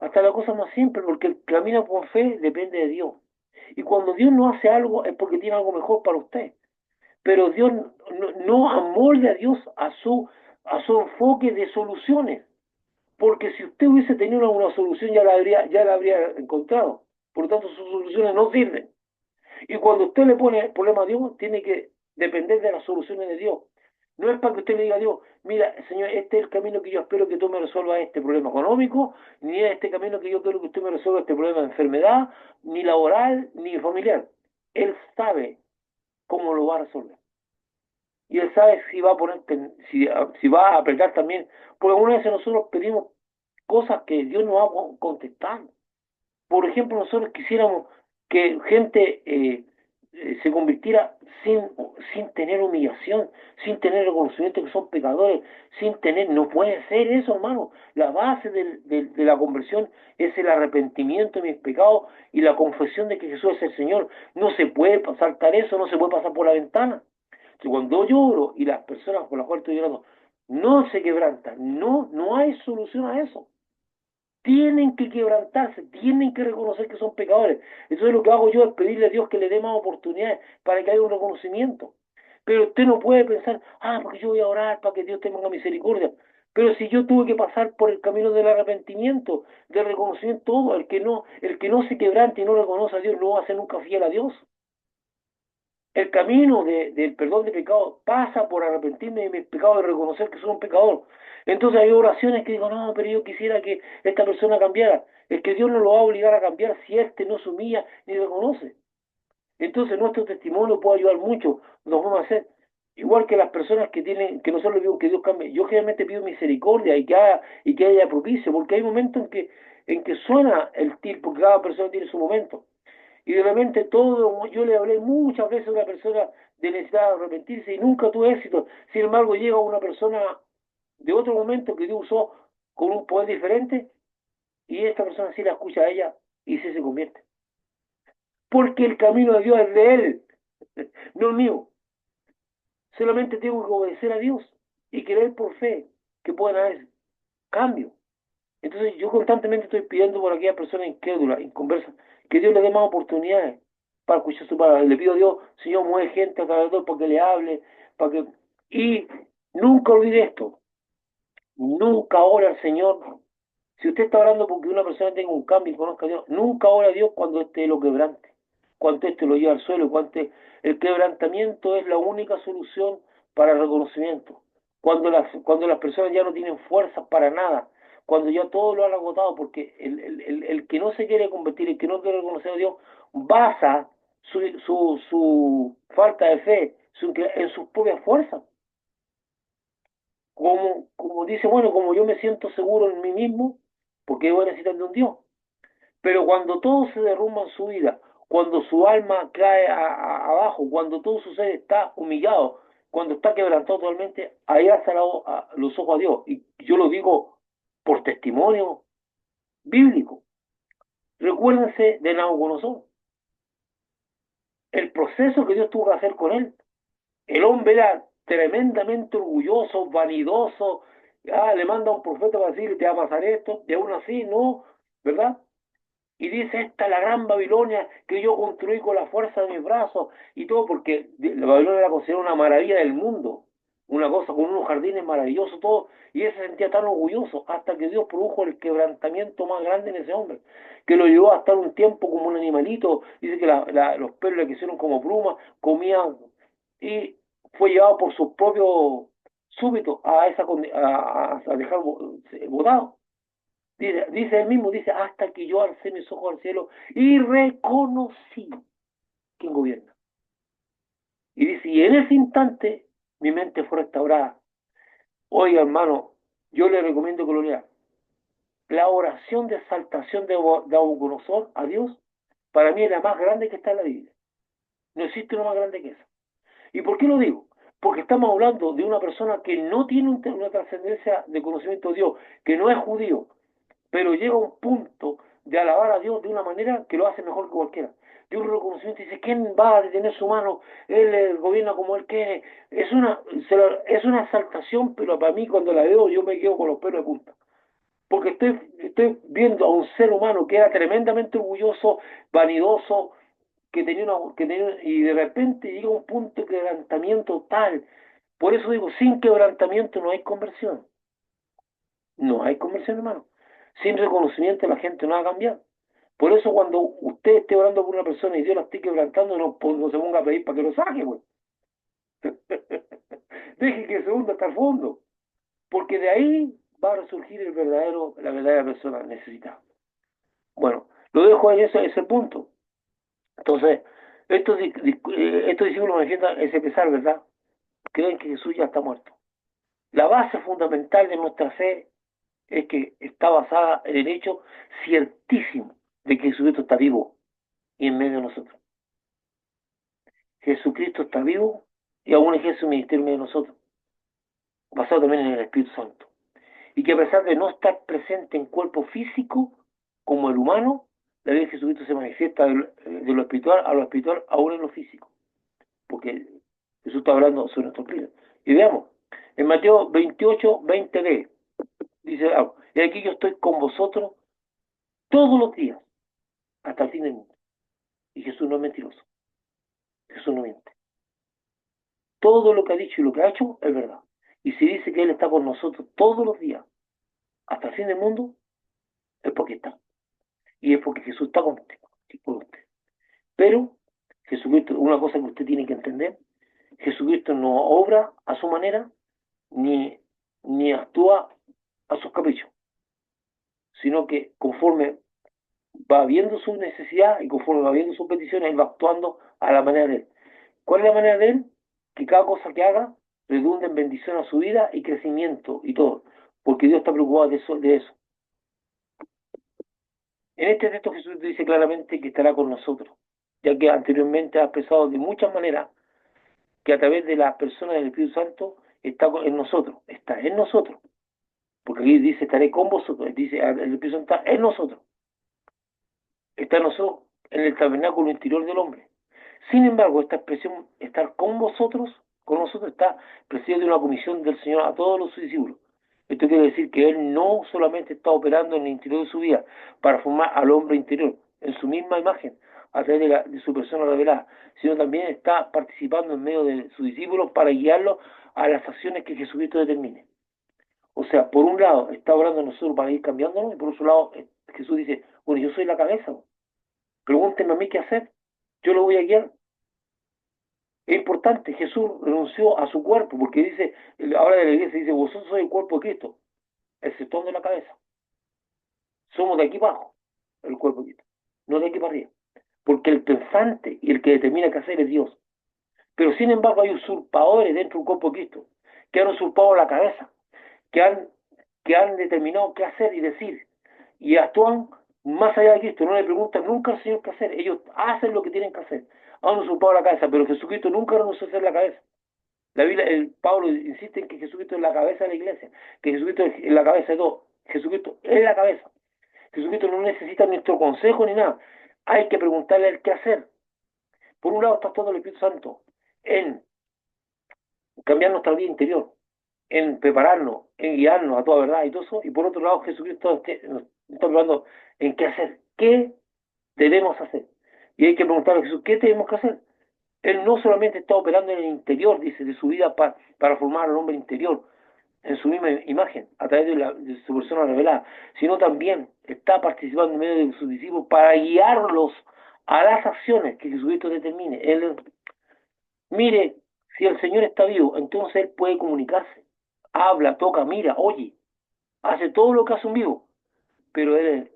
hasta la cosa más simple, porque el camino por fe depende de Dios. Y cuando Dios no hace algo es porque tiene algo mejor para usted. Pero Dios no amolde a Dios a su enfoque de soluciones. Porque si usted hubiese tenido una solución ya la habría encontrado. Por lo tanto, sus soluciones no sirven. Y cuando usted le pone el problema a Dios, tiene que depender de las soluciones de Dios. No es para que usted le diga a Dios, mira, Señor, este es el camino que yo espero que tú me resuelvas este problema económico, ni es este camino que yo quiero que usted me resuelva este problema de enfermedad, ni laboral, ni familiar. Él sabe cómo lo va a resolver. Y él sabe si va a poner, si va a apretar también, porque algunas veces nosotros pedimos cosas que Dios no va a contestar. Por ejemplo, nosotros quisiéramos que gente se convirtiera sin tener humillación, sin tener reconocimiento que son pecadores, sin tener, no puede ser eso, hermano. La base de la conversión es el arrepentimiento de mis pecados y la confesión de que Jesús es el Señor. No se puede saltar eso, no se puede pasar por la ventana. Que cuando yo oro y las personas por las cuales estoy llorando no se quebrantan, no hay solución a eso. Tienen que quebrantarse, tienen que reconocer que son pecadores. Entonces lo que hago yo es pedirle a Dios que le dé más oportunidades para que haya un reconocimiento. Pero usted no puede pensar, porque yo voy a orar para que Dios tenga misericordia. Pero si yo tuve que pasar por el camino del arrepentimiento, del reconocimiento, todo, el que no se quebrante y no reconoce a Dios no va a ser nunca fiel a Dios. El camino del perdón de pecados pasa por arrepentirme de mis pecados y reconocer que soy un pecador. Entonces hay oraciones que digo, no, pero yo quisiera que esta persona cambiara. Es que Dios no lo va a obligar a cambiar si éste no se humilla ni reconoce. Entonces nuestro testimonio puede ayudar mucho, nos vamos a hacer. Igual que las personas que nosotros le digo que Dios cambie. Yo generalmente pido misericordia y que haya propicio, porque hay momentos en que suena el tiempo, porque cada persona tiene su momento. Y de repente todo, yo le hablé muchas veces a una persona de necesidad de arrepentirse y nunca tuve éxito. Sin embargo, llega una persona de otro momento que Dios usó con un poder diferente y esta persona sí la escucha a ella y sí se convierte. Porque el camino de Dios es de Él, no el mío. Solamente tengo que obedecer a Dios y creer por fe que pueden haber cambio. Entonces yo constantemente estoy pidiendo por aquellas personas incrédulas, inconversas, que Dios les dé más oportunidades para escuchar su palabra. Le pido a Dios, Señor, mueve gente a través de todo para que le hable, para que... Y nunca olvide esto, nunca ora al Señor. Si usted está orando porque una persona tenga un cambio y conozca a Dios, nunca ora a Dios cuando éste lo quebrante, cuando éste lo lleva al suelo, el quebrantamiento es la única solución para el reconocimiento. Cuando las personas ya no tienen fuerzas para nada, cuando ya todo lo han agotado, porque el que no se quiere convertir, el que no quiere reconocer a Dios, basa su falta de fe en sus propias fuerzas. Como dice, bueno, como yo me siento seguro en mí mismo, porque voy a necesitar de un Dios. Pero cuando todo se derrumba en su vida, cuando su alma cae abajo, cuando todo su ser está humillado, cuando está quebrantado totalmente, ahí alza los ojos a Dios. Y yo lo digo por testimonio bíblico. Recuérdense de Nabucodonosor, el proceso que Dios tuvo que hacer con él. El hombre era tremendamente orgulloso, vanidoso. Le manda a un profeta para decirle, te va a pasar esto, y aún así, no, ¿verdad? Y dice, esta es la gran Babilonia que yo construí con la fuerza de mis brazos y todo, porque la Babilonia era considerada una maravilla del mundo, una cosa con unos jardines maravillosos, todo, y él se sentía tan orgulloso hasta que Dios produjo el quebrantamiento más grande en ese hombre, que lo llevó a estar un tiempo como un animalito, dice que los pelos le quisieron como plumas, comía, y fue llevado por sus propios súbitos a dejar botado. Dice él mismo, dice, hasta que yo alcé mis ojos al cielo y reconocí quién gobierna. Y dice, y en ese instante mi mente fue restaurada. Oiga, hermano, yo le recomiendo que lo lea. La oración de exaltación de Nabucodonosor a Dios, para mí es la más grande que está en la Biblia. No existe una más grande que esa. ¿Y por qué lo digo? Porque estamos hablando de una persona que no tiene una trascendencia de conocimiento de Dios, que no es judío, pero llega a un punto de alabar a Dios de una manera que lo hace mejor que cualquiera. De un reconocimiento, dice, ¿quién va a detener su mano? Él gobierna como él quiere. Es una exaltación, pero para mí cuando la veo yo me quedo con los pelos de punta. Porque estoy viendo a un ser humano que era tremendamente orgulloso, vanidoso, y de repente llega un punto de quebrantamiento tal. Por eso digo, sin quebrantamiento no hay conversión. No hay conversión, hermano. Sin reconocimiento la gente no va a cambiar. Por eso cuando usted esté orando por una persona y Dios la esté quebrantando, no se ponga a pedir para que lo saque, pues. Deje que se hunda hasta el fondo, porque de ahí va a resurgir la verdadera persona necesitada. Bueno, lo dejo en ese punto. Entonces, estos discípulos manifiestan ese pesar, ¿verdad? Creen que Jesús ya está muerto. La base fundamental de nuestra fe es que está basada en el hecho ciertísimo de que Jesucristo está vivo y en medio de nosotros. Jesucristo está vivo y aún ejerce su ministerio en medio de nosotros, basado también en el Espíritu Santo. Y que a pesar de no estar presente en cuerpo físico como el humano, la vida de Jesucristo se manifiesta de lo espiritual a lo espiritual, aún en lo físico. Porque Jesús está hablando sobre nuestros crímenes. Y veamos, en Mateo 28, 20b, dice, y aquí yo estoy con vosotros todos los días, hasta el fin del mundo. Y Jesús no es mentiroso. Jesús no miente. Todo lo que ha dicho y lo que ha hecho es verdad. Y si dice que Él está con nosotros todos los días, hasta el fin del mundo, es porque está. Y es porque Jesús está con usted. Pero Jesucristo, una cosa que usted tiene que entender, Jesucristo no obra a su manera, ni, ni actúa a sus caprichos, sino que conforme va viendo su necesidad y conforme va viendo sus peticiones, Él va actuando a la manera de Él. ¿Cuál es la manera de Él? Que cada cosa que haga redunde en bendición a su vida y crecimiento y todo, porque Dios está preocupado de eso. En este texto Jesús dice claramente que estará con nosotros, ya que anteriormente ha expresado de muchas maneras que a través de la persona del Espíritu Santo está en nosotros, porque aquí dice estaré con vosotros, dice el Espíritu Santo está en nosotros, está en nosotros en el tabernáculo interior del hombre. Sin embargo, esta expresión, estar con nosotros está precedida de una comisión del Señor a todos los discípulos. Esto quiere decir que Él no solamente está operando en el interior de su vida para formar al hombre interior en su misma imagen, a través de su persona revelada, sino también está participando en medio de sus discípulos para guiarlos a las acciones que Jesucristo determine. O sea, por un lado está orando en nosotros para ir cambiándonos, y por otro lado Jesús dice, bueno, yo soy la cabeza, pregúntenme a mí qué hacer, yo lo voy a guiar. Es importante, Jesús renunció a su cuerpo, porque dice, ahora de la iglesia dice, vosotros sois el cuerpo de Cristo, exceptuando la cabeza. Somos de aquí para abajo, el cuerpo de Cristo, no de aquí para arriba. Porque el pensante y el que determina qué hacer es Dios. Pero sin embargo hay usurpadores dentro del cuerpo de Cristo, que han usurpado la cabeza, que han, que han determinado qué hacer y decir, y actúan más allá de Cristo, no le preguntan nunca al Señor qué hacer, ellos hacen lo que tienen que hacer, han usurpado la cabeza, pero Jesucristo nunca renunció a ser la cabeza. La Biblia, Pablo insiste en que Jesucristo es la cabeza de la iglesia, que Jesucristo es la cabeza de todo. Jesucristo es la cabeza. Jesucristo no necesita nuestro consejo ni nada. Hay que preguntarle al qué hacer. Por un lado está todo el Espíritu Santo en cambiar nuestra vida interior, en prepararnos, en guiarnos a toda verdad y todo eso. Y por otro lado, Jesucristo nos está preparando en qué hacer, qué debemos hacer. Y hay que preguntarle a Jesús, ¿qué tenemos que hacer? Él no solamente está operando en el interior, dice, de su vida para formar al hombre interior, en su misma imagen, a través de su persona revelada, sino también está participando en medio de sus discípulos para guiarlos a las acciones que Jesucristo determine. Él, mire, si el Señor está vivo, entonces Él puede comunicarse, habla, toca, mira, oye, hace todo lo que hace un vivo, pero él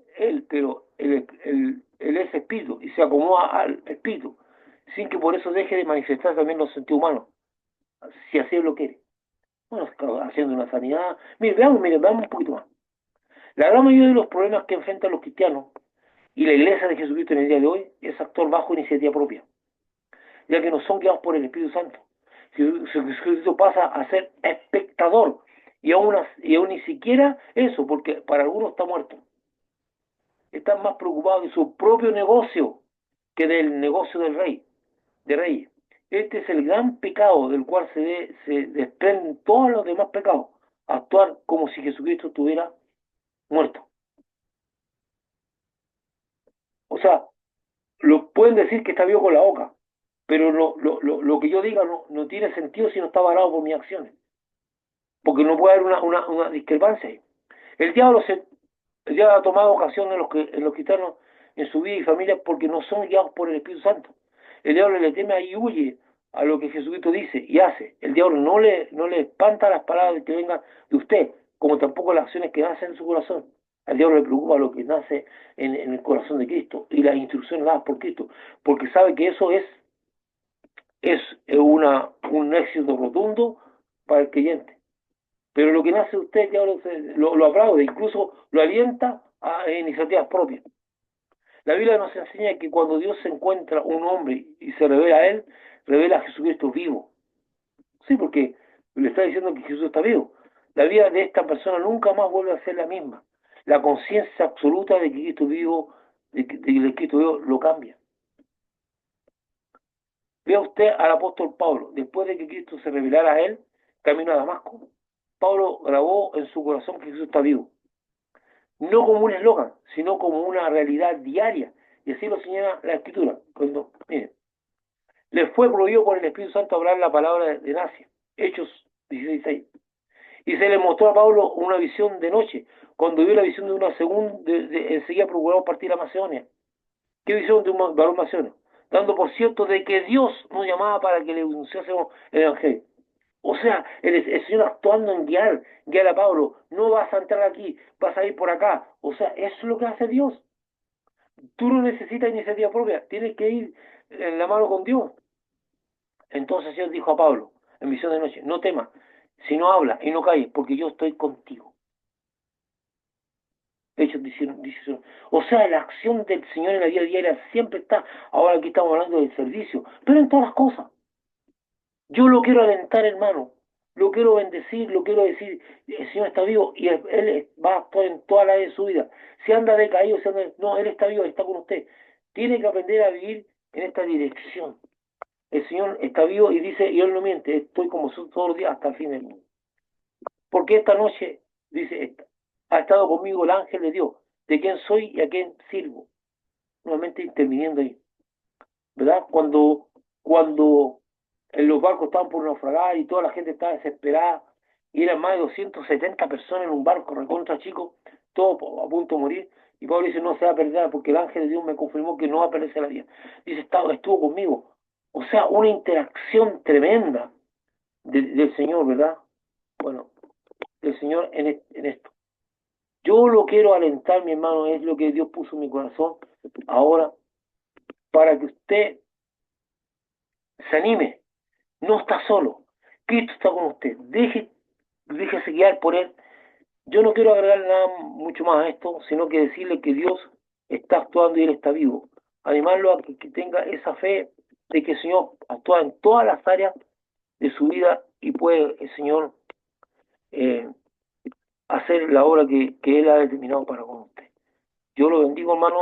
es espíritu y se acomoda al espíritu, sin que por eso deje de manifestar también los sentidos humanos, si así Él lo quiere. Bueno, haciendo una sanidad. Veamos un poquito más. La gran mayoría de los problemas que enfrentan los cristianos y la iglesia de Jesucristo en el día de hoy es actuar bajo iniciativa propia, ya que no son guiados por el Espíritu Santo. Jesucristo pasa a ser espectador y aún ni siquiera eso, porque para algunos está muerto. Están más preocupados de su propio negocio que del negocio del rey, de reyes. Este es el gran pecado del cual se desprenden todos los demás pecados. Actuar como si Jesucristo estuviera muerto. O sea, lo pueden decir que está vivo con la boca, pero lo que yo diga no tiene sentido si no está avalado por mis acciones. Porque no puede haber una discrepancia ahí. El diablo, el diablo ha tomado ocasión en los cristianos, en su vida y familia, porque no son guiados por el Espíritu Santo. El diablo le teme y huye a lo que Jesucristo dice y hace. El diablo no le espanta las palabras que vengan de usted, como tampoco las acciones que nacen en su corazón. Al diablo le preocupa lo que nace en el corazón de Cristo y las instrucciones dadas por Cristo, porque sabe que eso es un éxito rotundo para el creyente. Pero lo que nace de usted, el diablo lo aplaude, incluso lo alienta a iniciativas propias. La Biblia nos enseña que cuando Dios se encuentra un hombre y se revela a él, revela a Jesucristo vivo. Sí, porque le está diciendo que Jesús está vivo. La vida de esta persona nunca más vuelve a ser la misma. La conciencia absoluta de que Cristo vivo, de que Cristo vivo lo cambia. Vea usted al apóstol Pablo, después de que Cristo se revelara a él, camino a Damasco. Pablo grabó en su corazón que Jesús está vivo. No como un eslogan, sino como una realidad diaria. Y así lo señala la Escritura. Miren, le fue prohibido por el Espíritu Santo hablar la palabra de Nacia. Hechos 16:6. Y se le mostró a Pablo una visión de noche. Cuando vio la visión de una segunda, enseguida procuró partir a Macedonia. ¿Qué visión de un varón macedonio? Dando por cierto de que Dios nos llamaba para que le anunciásemos el Evangelio. O sea, el Señor actuando en guiar a Pablo. No vas a entrar aquí, vas a ir por acá. O sea, eso es lo que hace Dios. Tú no necesitas iniciativa propia, tienes que ir en la mano con Dios. Entonces Dios dijo a Pablo, en visión de noche, no temas, sino habla y no calles, porque yo estoy contigo. Hechos 18. O sea, la acción del Señor en la vida diaria siempre está. Ahora aquí estamos hablando del servicio, pero en todas las cosas. Yo lo quiero alentar, hermano. Lo quiero bendecir, lo quiero decir, el Señor está vivo y Él va a actuar en toda la de su vida. Si anda decaído, no, Él está vivo, está con usted. Tiene que aprender a vivir en esta dirección. El Señor está vivo y dice, y Él no miente, estoy como todos los días hasta el fin del mundo. Porque esta noche, dice esta, ha estado conmigo el ángel de Dios, de quién soy y a quién sirvo. Nuevamente interviniendo ahí. ¿Verdad? Cuando en los barcos estaban por naufragar y toda la gente estaba desesperada, y eran más de 270 personas en un barco recontra chico, todo a punto de morir, y Pablo dice, no se va a perder porque el ángel de Dios me confirmó que no va a perderse la vida. Dice, estuvo conmigo. O sea, una interacción tremenda del Señor, ¿verdad? Bueno, del Señor en esto. Yo lo quiero alentar, mi hermano, es lo que Dios puso en mi corazón ahora, para que usted se anime. No está solo. Cristo está con usted. Déjese guiar por Él. Yo no quiero agregar nada mucho más a esto, sino que decirle que Dios está actuando y Él está vivo. Animarlo a que tenga esa fe de que el Señor actúa en todas las áreas de su vida y puede el Señor eh, hacer la obra que Él ha determinado para con usted. Yo lo bendigo, hermano.